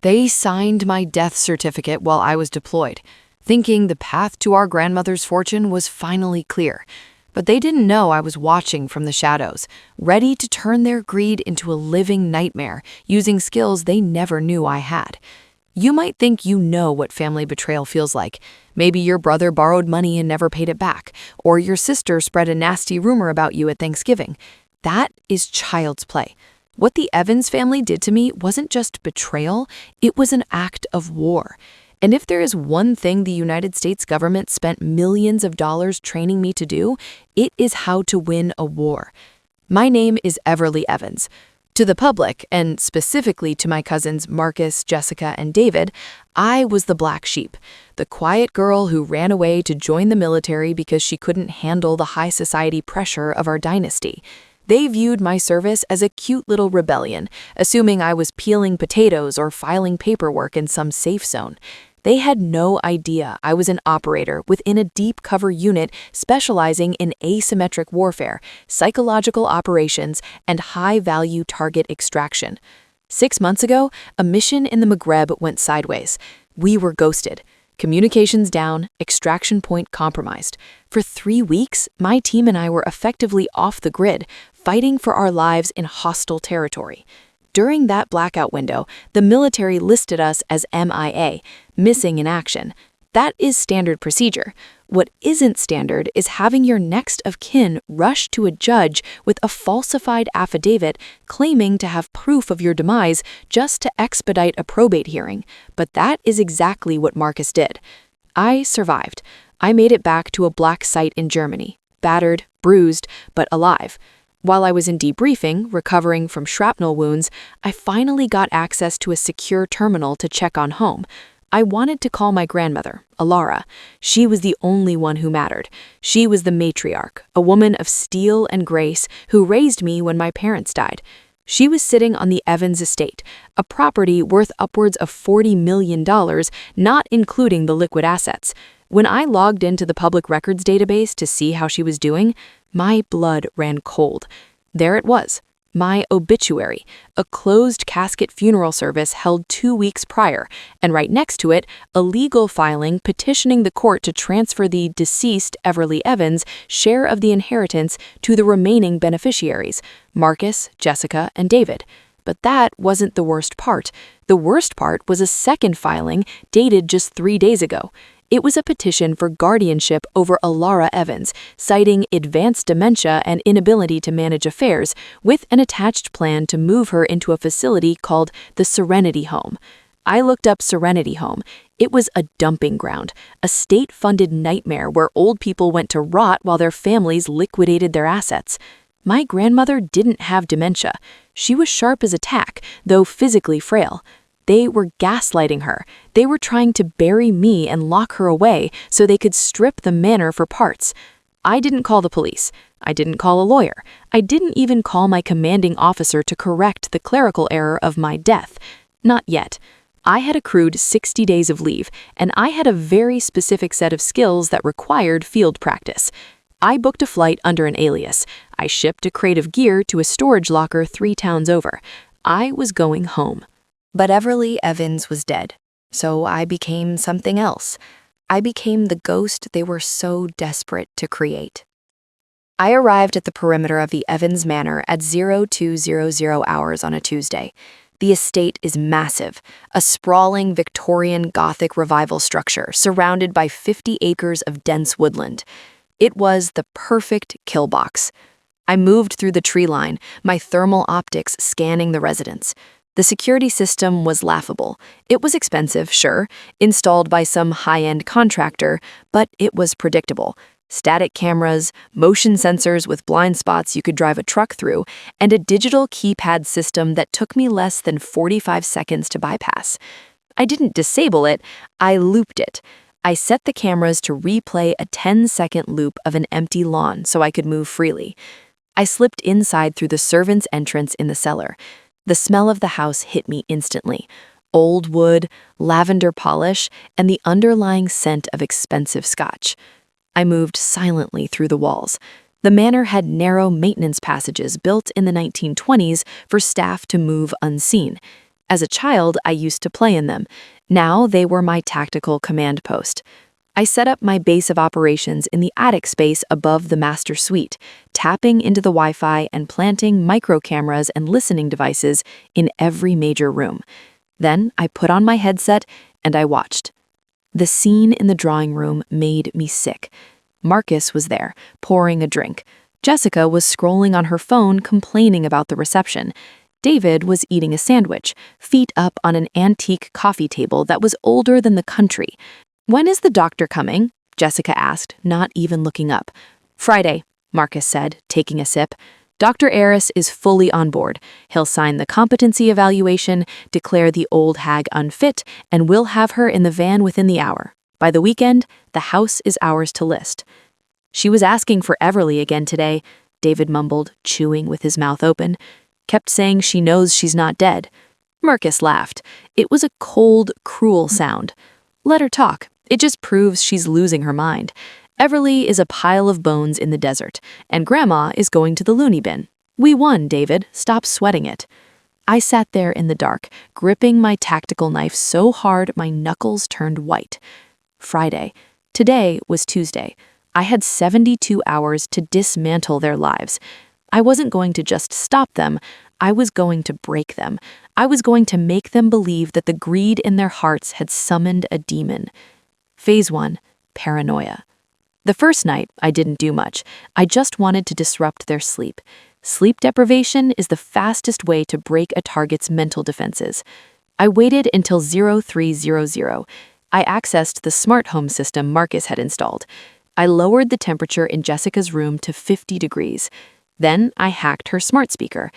They signed my death certificate while I was deployed, thinking the path to our grandmother's fortune was finally clear. But they didn't know I was watching from the shadows, ready to turn their greed into a living nightmare, using skills they never knew I had. You might think you know what family betrayal feels like. Maybe your brother borrowed money and never paid it back, or your sister spread a nasty rumor about you at Thanksgiving. That is child's play. What the Evans family did to me wasn't just betrayal, it was an act of war. And if there is one thing the United States government spent millions of dollars training me to do, it is how to win a war. My name is Everly Evans. To the public, and specifically to my cousins Marcus, Jessica, and David, I was the black sheep, the quiet girl who ran away to join the military because she couldn't handle the high society pressure of our dynasty. They viewed my service as a cute little rebellion, assuming I was peeling potatoes or filing paperwork in some safe zone. They had no idea I was an operator within a deep cover unit specializing in asymmetric warfare, psychological operations, and high-value target extraction. 6 months ago, a mission in the Maghreb went sideways. We were ghosted. Communications down, extraction point compromised. For 3 weeks, my team and I were effectively off the grid, fighting for our lives in hostile territory. During that blackout window, the military listed us as MIA, missing in action. That is standard procedure. What isn't standard is having your next of kin rush to a judge with a falsified affidavit claiming to have proof of your demise just to expedite a probate hearing. But that is exactly what Marcus did. I survived. I made it back to a black site in Germany, battered, bruised, but alive. While I was in debriefing, recovering from shrapnel wounds, I finally got access to a secure terminal to check on home. I wanted to call my grandmother, Alara. She was the only one who mattered. She was the matriarch, a woman of steel and grace who raised me when my parents died. She was sitting on the Evans estate, a property worth upwards of $40 million, not including the liquid assets. When I logged into the public records database to see how she was doing, my blood ran cold. There it was, my obituary, a closed casket funeral service held 2 weeks prior, and right next to it, a legal filing petitioning the court to transfer the deceased Everly Evans' share of the inheritance to the remaining beneficiaries, Marcus, Jessica, and David. But that wasn't the worst part. The worst part was a second filing dated just 3 days ago. It was a petition for guardianship over Alara Evans, citing advanced dementia and inability to manage affairs, with an attached plan to move her into a facility called the Serenity Home. I looked up Serenity Home. It was a dumping ground, a state-funded nightmare where old people went to rot while their families liquidated their assets. My grandmother didn't have dementia. She was sharp as a tack, though physically frail. They were gaslighting her. They were trying to bury me and lock her away so they could strip the manor for parts. I didn't call the police. I didn't call a lawyer. I didn't even call my commanding officer to correct the clerical error of my death. Not yet. I had accrued 60 days of leave, and I had a very specific set of skills that required field practice. I booked a flight under an alias. I shipped a crate of gear to a storage locker 3 towns over. I was going home. But Everly Evans was dead, so I became something else. I became the ghost they were so desperate to create. I arrived at the perimeter of the Evans Manor at 0200 hours on a Tuesday. The estate is massive, a sprawling Victorian Gothic revival structure surrounded by 50 acres of dense woodland. It was the perfect kill box. I moved through the tree line, my thermal optics scanning the residence. The security system was laughable. It was expensive, sure, installed by some high-end contractor, but it was predictable. Static cameras, motion sensors with blind spots you could drive a truck through, and a digital keypad system that took me less than 45 seconds to bypass. I didn't disable it, I looped it. I set the cameras to replay a 10-second loop of an empty lawn so I could move freely. I slipped inside through the servant's entrance in the cellar. The smell of the house hit me instantly. Old wood, lavender polish, and the underlying scent of expensive scotch. I moved silently through the walls. The manor had narrow maintenance passages built in the 1920s for staff to move unseen. As a child, I used to play in them. Now they were my tactical command post. I set up my base of operations in the attic space above the master suite, tapping into the Wi-Fi and planting micro cameras and listening devices in every major room. Then I put on my headset and I watched. The scene in the drawing room made me sick. Marcus was there, pouring a drink. Jessica was scrolling on her phone, complaining about the reception. David was eating a sandwich, feet up on an antique coffee table that was older than the country. "When is the doctor coming?" Jessica asked, not even looking up. "Friday," Marcus said, taking a sip. "Dr. Aris is fully on board. He'll sign the competency evaluation, declare the old hag unfit, and we'll have her in the van within the hour. By the weekend, the house is ours to list." "She was asking for Everly again today," David mumbled, chewing with his mouth open. "Kept saying she knows she's not dead." Marcus laughed. It was a cold, cruel sound. "Let her talk. It just proves she's losing her mind. Everly is a pile of bones in the desert, and Grandma is going to the loony bin. We won, David. Stop sweating it." I sat there in the dark, gripping my tactical knife so hard my knuckles turned white. Friday. Today was Tuesday. I had 72 hours to dismantle their lives. I wasn't going to just stop them. I was going to break them. I was going to make them believe that the greed in their hearts had summoned a demon. Phase 1. Paranoia. The first night, I didn't do much. I just wanted to disrupt their sleep. Sleep deprivation is the fastest way to break a target's mental defenses. I waited until 0300. I accessed the smart home system Marcus had installed. I lowered the temperature in Jessica's room to 50 degrees. Then I hacked her smart speaker.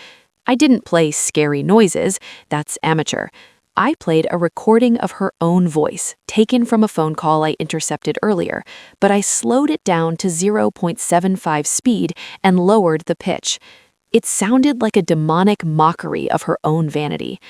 I didn't play scary noises, that's amateur. I played a recording of her own voice, taken from a phone call I intercepted earlier, but I slowed it down to 0.75 speed and lowered the pitch. It sounded like a demonic mockery of her own vanity.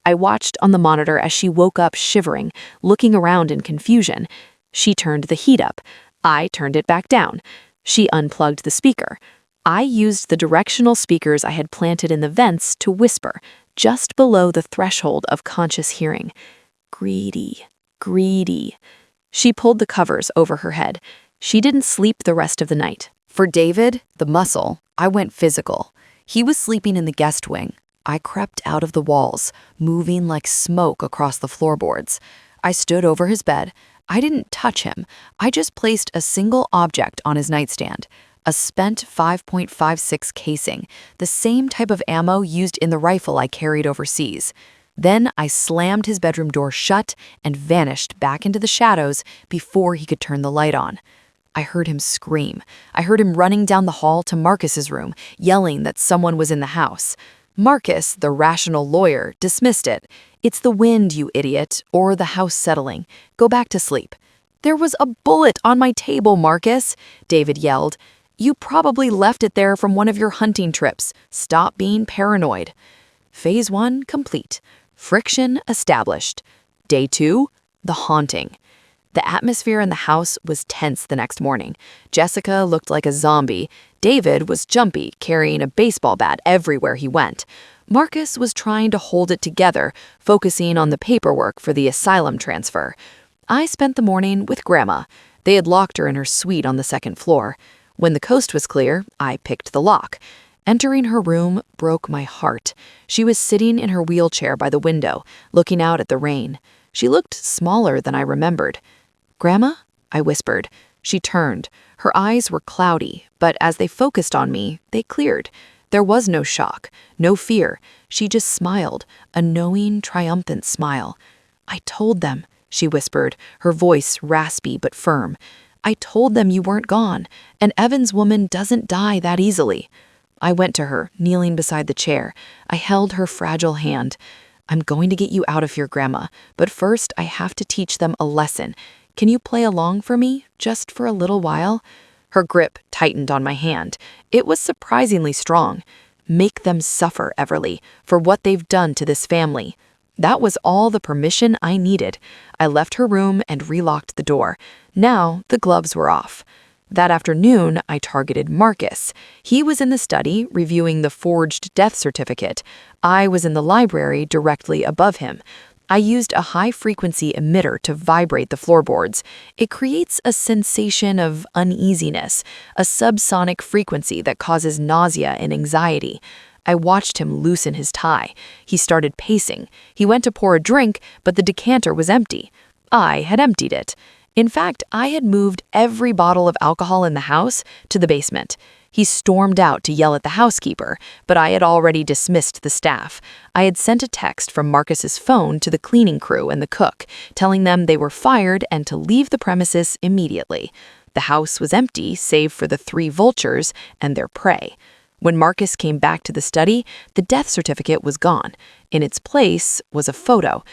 I watched on the monitor as she woke up shivering, looking around in confusion. She turned the heat up. I turned it back down. She unplugged the speaker. I used the directional speakers I had planted in the vents to whisper, just below the threshold of conscious hearing. "Greedy, greedy." She pulled the covers over her head. She didn't sleep the rest of the night. For David, the muscle, I went physical. He was sleeping in the guest wing. I crept out of the walls, moving like smoke across the floorboards. I stood over his bed. I didn't touch him. I just placed a single object on his nightstand. A spent 5.56 casing, the same type of ammo used in the rifle I carried overseas. Then I slammed his bedroom door shut and vanished back into the shadows before he could turn the light on. I heard him scream. I heard him running down the hall to Marcus's room, yelling that someone was in the house. Marcus, the rational lawyer, dismissed it. "It's the wind, you idiot, or the house settling. Go back to sleep." "There was a bullet on my table, Marcus," David yelled. "You probably left it there from one of your hunting trips. Stop being paranoid." Phase 1 complete. Friction established. Day 2, the haunting. The atmosphere in the house was tense the next morning. Jessica looked like a zombie. David was jumpy, carrying a baseball bat everywhere he went. Marcus was trying to hold it together, focusing on the paperwork for the asylum transfer. I spent the morning with Grandma. They had locked her in her suite on the second floor. When the coast was clear, I picked the lock. Entering her room broke my heart. She was sitting in her wheelchair by the window, looking out at the rain. She looked smaller than I remembered. "Grandma?" I whispered. She turned. Her eyes were cloudy, but as they focused on me, they cleared. There was no shock, no fear. She just smiled, a knowing, triumphant smile. "I told them," she whispered, her voice raspy but firm. "I told them you weren't gone. An Evans woman doesn't die that easily." I went to her, kneeling beside the chair. I held her fragile hand. "I'm going to get you out of here, Grandma, but first I have to teach them a lesson. Can you play along for me, just for a little while?" Her grip tightened on my hand. It was surprisingly strong. "Make them suffer, Everly, for what they've done to this family." That was all the permission I needed. I left her room and relocked the door. Now the gloves were off. That afternoon, I targeted Marcus. He was in the study, reviewing the forged death certificate. I was in the library directly above him. I used a high-frequency emitter to vibrate the floorboards. It creates a sensation of uneasiness, a subsonic frequency that causes nausea and anxiety. I watched him loosen his tie. He started pacing. He went to pour a drink, but the decanter was empty. I had emptied it. In fact, I had moved every bottle of alcohol in the house to the basement. He stormed out to yell at the housekeeper, but I had already dismissed the staff. I had sent a text from Marcus's phone to the cleaning crew and the cook, telling them they were fired and to leave the premises immediately. The house was empty, save for the 3 vultures and their prey. When Marcus came back to the study, the death certificate was gone. In its place was a photo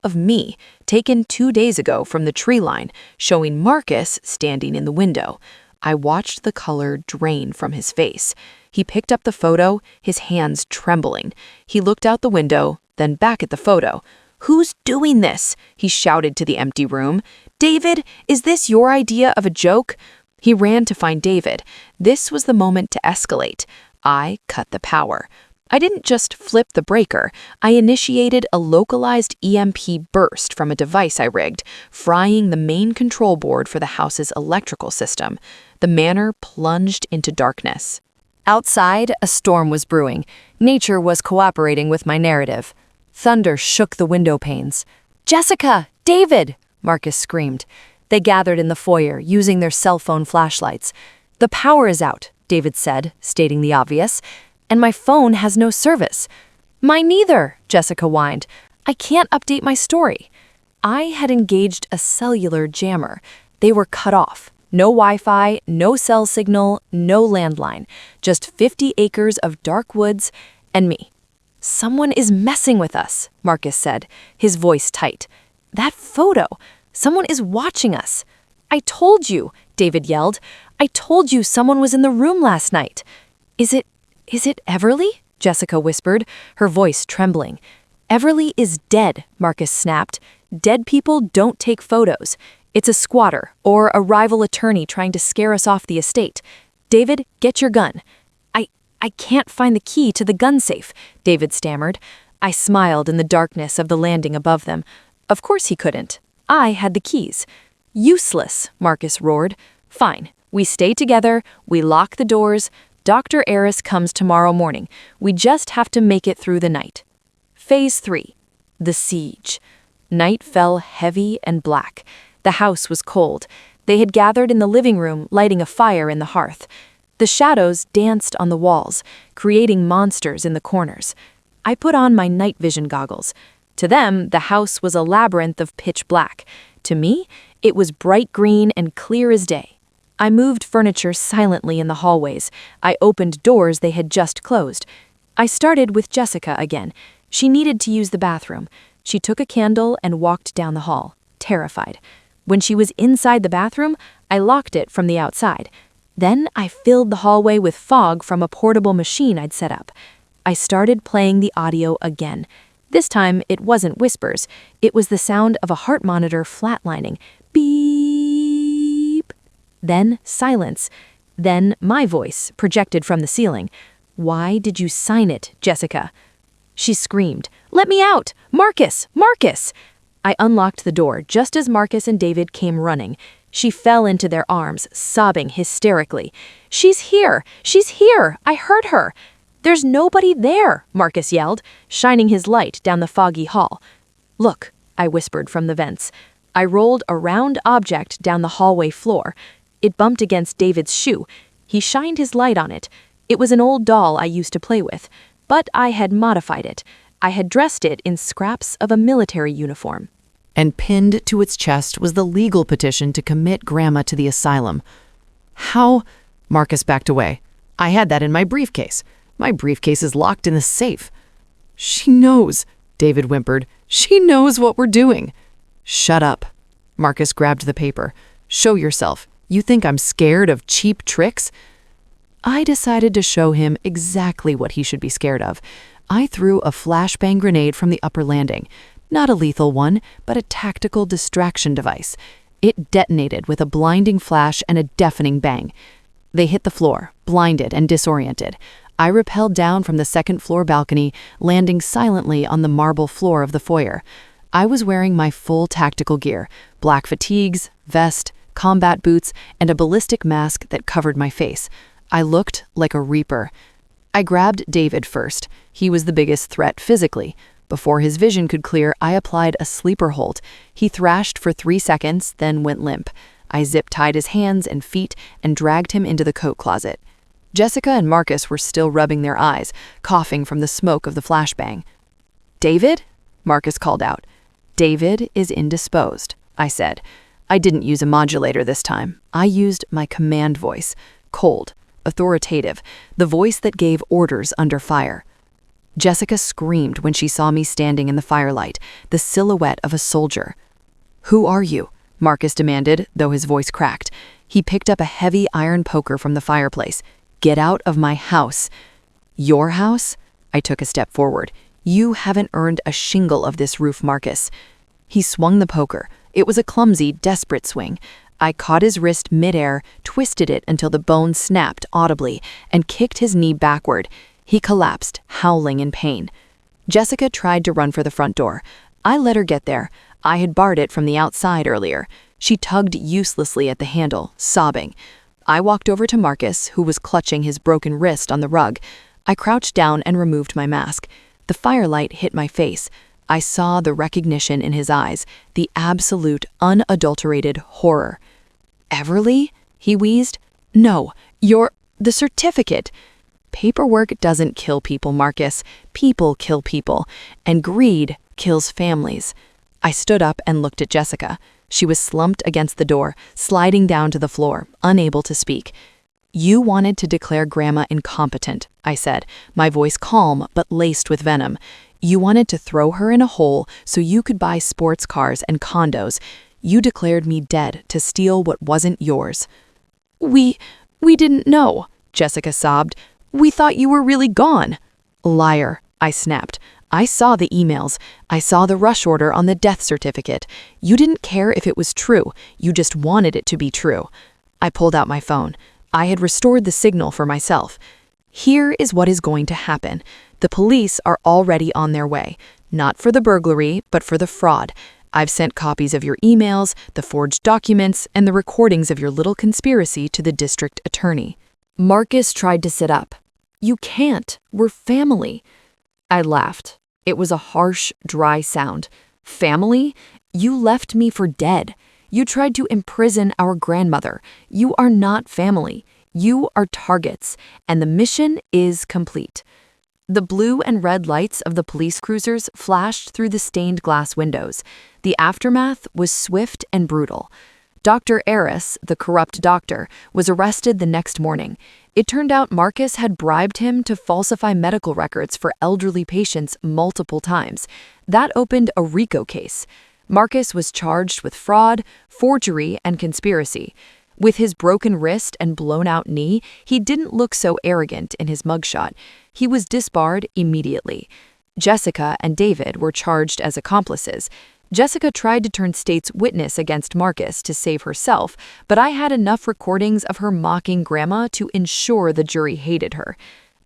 of me, taken 2 days ago from the tree line, showing Marcus standing in the window. I watched the color drain from his face. He picked up the photo, his hands trembling. He looked out the window, then back at the photo. "Who's doing this?" he shouted to the empty room. "David, is this your idea of a joke?" He ran to find David. This was the moment to escalate. I cut the power. I didn't just flip the breaker. I initiated a localized EMP burst from a device I rigged, frying the main control board for the house's electrical system. The manor plunged into darkness. Outside, a storm was brewing. Nature was cooperating with my narrative. Thunder shook the window panes. "Jessica! David!" Marcus screamed. They gathered in the foyer, using their cell phone flashlights. "The power is out," David said, stating the obvious. "And my phone has no service." "Mine neither," Jessica whined. "I can't update my story." I had engaged a cellular jammer. They were cut off. No Wi-Fi, no cell signal, no landline. Just 50 acres of dark woods and me. "Someone is messing with us," Marcus said, his voice tight. "That photo. Someone is watching us." "I told you," David yelled. "I told you someone was in the room last night." Is it Everly?" Jessica whispered, her voice trembling. "Everly is dead," Marcus snapped. "Dead people don't take photos. It's a squatter or a rival attorney trying to scare us off the estate. David, get your gun." I can't find the key to the gun safe," David stammered. I smiled in the darkness of the landing above them. Of course he couldn't. I had the keys. "Useless," Marcus roared. "Fine. We stay together. We lock the doors. Dr. Eris comes tomorrow morning. We just have to make it through the night." Phase 3. The siege. Night fell heavy and black. The house was cold. They had gathered in the living room, lighting a fire in the hearth. The shadows danced on the walls, creating monsters in the corners. I put on my night vision goggles. To them, the house was a labyrinth of pitch black. To me, it was bright green and clear as day. I moved furniture silently in the hallways. I opened doors they had just closed. I started with Jessica again. She needed to use the bathroom. She took a candle and walked down the hall, terrified. When she was inside the bathroom, I locked it from the outside. Then I filled the hallway with fog from a portable machine I'd set up. I started playing the audio again. This time, it wasn't whispers. It was the sound of a heart monitor flatlining. Beep. Then silence. Then my voice, projected from the ceiling. "Why did you sign it, Jessica?" She screamed, "Let me out! Marcus! Marcus!" I unlocked the door just as Marcus and David came running. She fell into their arms, sobbing hysterically. "She's here! She's here! I heard her!" "There's nobody there," Marcus yelled, shining his light down the foggy hall. "Look," I whispered from the vents. I rolled a round object down the hallway floor. It bumped against David's shoe. He shined his light on it. It was an old doll I used to play with, but I had modified it. I had dressed it in scraps of a military uniform. And pinned to its chest was the legal petition to commit Grandma to the asylum. "How?" Marcus backed away. "I had that in my briefcase. My briefcase is locked in the safe." "She knows," David whimpered. "She knows what we're doing." "Shut up." Marcus grabbed the paper. "Show yourself. You think I'm scared of cheap tricks?" I decided to show him exactly what he should be scared of. I threw a flashbang grenade from the upper landing. Not a lethal one, but a tactical distraction device. It detonated with a blinding flash and a deafening bang. They hit the floor, blinded and disoriented. I rappelled down from the second-floor balcony, landing silently on the marble floor of the foyer. I was wearing my full tactical gear, black fatigues, vest, combat boots, and a ballistic mask that covered my face. I looked like a reaper. I grabbed David first. He was the biggest threat physically. Before his vision could clear, I applied a sleeper hold. He thrashed for 3 seconds, then went limp. I zip-tied his hands and feet and dragged him into the coat closet. Jessica and Marcus were still rubbing their eyes, coughing from the smoke of the flashbang. "David?" Marcus called out. "David is indisposed," I said. I didn't use a modulator this time. I used my command voice, cold, authoritative, the voice that gave orders under fire. Jessica screamed when she saw me standing in the firelight, the silhouette of a soldier. "Who are you?" Marcus demanded, though his voice cracked. He picked up a heavy iron poker from the fireplace. "Get out of my house." "Your house?" I took a step forward. "You haven't earned a shingle of this roof, Marcus." He swung the poker. It was a clumsy, desperate swing. I caught his wrist midair, twisted it until the bone snapped audibly, and kicked his knee backward. He collapsed, howling in pain. Jessica tried to run for the front door. I let her get there. I had barred it from the outside earlier. She tugged uselessly at the handle, sobbing. I walked over to Marcus, who was clutching his broken wrist on the rug. I crouched down and removed my mask. The firelight hit my face. I saw the recognition in his eyes, the absolute, unadulterated horror. "Everly?" he wheezed. "No, the certificate." Paperwork doesn't kill people, Marcus. People kill people, and greed kills families. I stood up and looked at Jessica. She was slumped against the door, sliding down to the floor, unable to speak. "You wanted to declare Grandma incompetent," I said, my voice calm but laced with venom. "You wanted to throw her in a hole so you could buy sports cars and condos. You declared me dead to steal what wasn't yours." We didn't know," Jessica sobbed. "We thought you were really gone." "Liar," I snapped. "I saw the emails. I saw the rush order on the death certificate. You didn't care if it was true. You just wanted it to be true." I pulled out my phone. I had restored the signal for myself. "Here is what is going to happen. The police are already on their way. Not for the burglary, but for the fraud. I've sent copies of your emails, the forged documents, and the recordings of your little conspiracy to the district attorney." Marcus tried to sit up. "You can't. We're family." I laughed. It was a harsh, dry sound. "Family? You left me for dead. You tried to imprison our grandmother. You are not family. You are targets, and the mission is complete." The blue and red lights of the police cruisers flashed through the stained glass windows. The aftermath was swift and brutal. Dr. Eris, the corrupt doctor, was arrested the next morning. It turned out Marcus had bribed him to falsify medical records for elderly patients multiple times. That opened a RICO case. Marcus was charged with fraud, forgery, and conspiracy. With his broken wrist and blown-out knee, he didn't look so arrogant in his mugshot. He was disbarred immediately. Jessica and David were charged as accomplices. Jessica tried to turn state's witness against Marcus to save herself, but I had enough recordings of her mocking Grandma to ensure the jury hated her.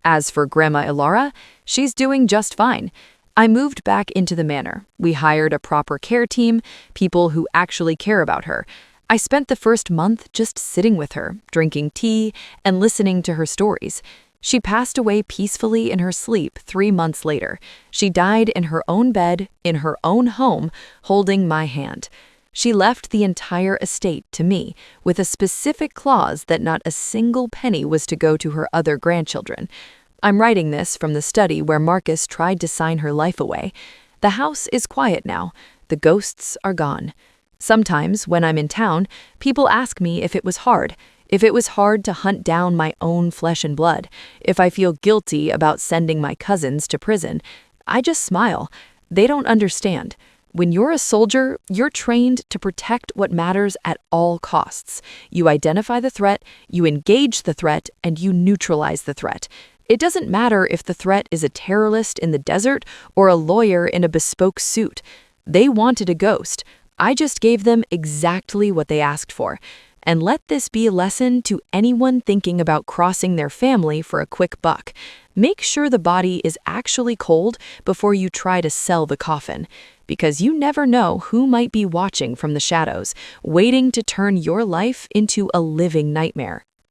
As for Grandma Ilara, she's doing just fine. I moved back into the manor. We hired a proper care team, people who actually care about her. I spent the first month just sitting with her, drinking tea, and listening to her stories. She passed away peacefully in her sleep 3 months later. She died in her own bed, in her own home, holding my hand. She left the entire estate to me, with a specific clause that not a single penny was to go to her other grandchildren. I'm writing this from the study where Marcus tried to sign her life away. The house is quiet now. The ghosts are gone. Sometimes, when I'm in town, people ask me if it was hard to hunt down my own flesh and blood, if I feel guilty about sending my cousins to prison. I just smile. They don't understand. When you're a soldier, you're trained to protect what matters at all costs. You identify the threat, you engage the threat, and you neutralize the threat. It doesn't matter if the threat is a terrorist in the desert or a lawyer in a bespoke suit. They wanted a ghost. I just gave them exactly what they asked for. And let this be a lesson to anyone thinking about crossing their family for a quick buck. Make sure the body is actually cold before you try to sell the coffin, because you never know who might be watching from the shadows, waiting to turn your life into a living nightmare.